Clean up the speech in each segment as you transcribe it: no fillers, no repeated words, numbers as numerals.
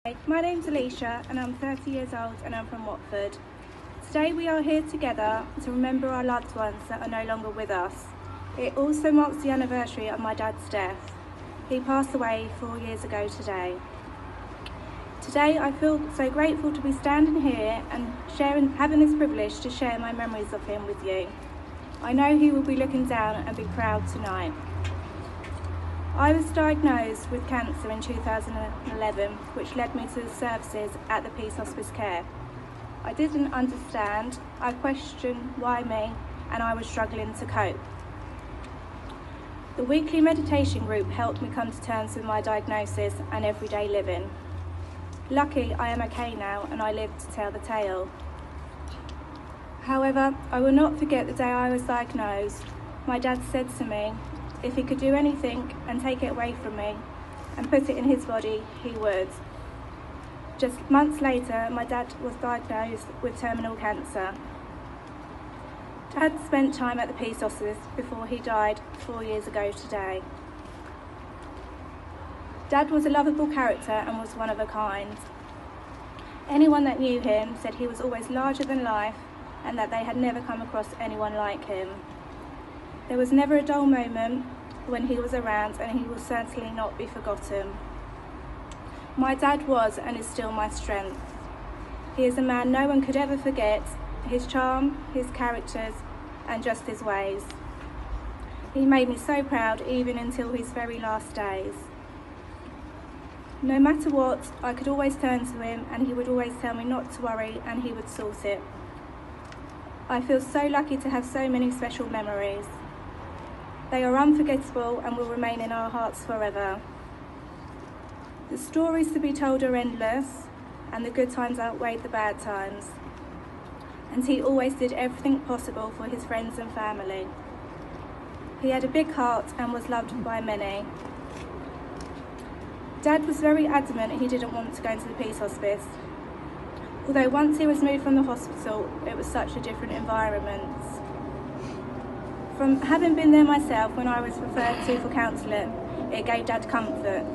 My name's Alisha and I'm 30 years old and I'm from Watford. Today we are here together to remember our loved ones that are no longer with us. It also marks the anniversary of my dad's death. He passed away 4 years ago today. Today I feel so grateful to be standing here and having this privilege to share my memories of him with you. I know he will be looking down and be proud tonight. I was diagnosed with cancer in 2011, which led me to the services at the Peace Hospice care. I didn't understand, I questioned why me, and I was struggling to cope. The weekly meditation group helped me come to terms with my diagnosis and everyday living. Lucky I am okay now and I live to tell the tale. However, I will not forget the day I was diagnosed. My dad said to me, if he could do anything and take it away from me and put it in his body, he would. Just months later, my dad was diagnosed with terminal cancer. Dad spent time at the Peace Hospice before he died 4 years ago today. Dad was a lovable character and was one of a kind. Anyone that knew him said he was always larger than life and that they had never come across anyone like him. There was never a dull moment when he was around, and he will certainly not be forgotten. My dad was and is still my strength. He is a man no one could ever forget, his charm, his characters, and just his ways. He made me so proud even until his very last days. No matter what, I could always turn to him and he would always tell me not to worry and he would sort it. I feel so lucky to have so many special memories. They are unforgettable and will remain in our hearts forever. The stories to be told are endless, and the good times outweighed the bad times. And he always did everything possible for his friends and family. He had a big heart and was loved by many. Dad was very adamant he didn't want to go into the Peace Hospice. Although once he was moved from the hospital, it was such a different environment. From having been there myself when I was referred to for counselling, it gave Dad comfort.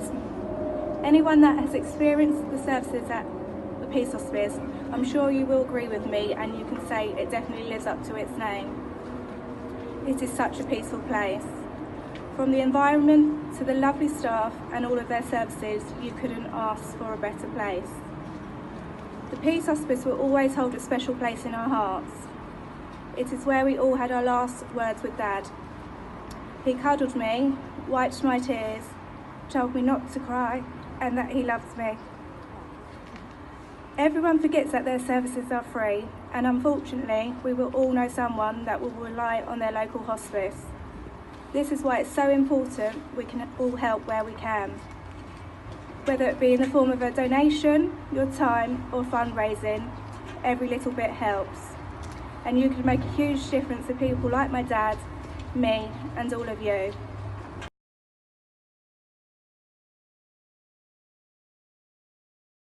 Anyone that has experienced the services at the Peace Hospice, I'm sure you will agree with me and you can say it definitely lives up to its name. It is such a peaceful place. From the environment to the lovely staff and all of their services, you couldn't ask for a better place. The Peace Hospice will always hold a special place in our hearts. It is where we all had our last words with Dad. He cuddled me, wiped my tears, told me not to cry and that he loves me. Everyone forgets that their services are free, and unfortunately we will all know someone that will rely on their local hospice. This is why it's so important we can all help where we can. Whether it be in the form of a donation, your time or fundraising, every little bit helps. And you can make a huge difference to people like my dad, me and all of you.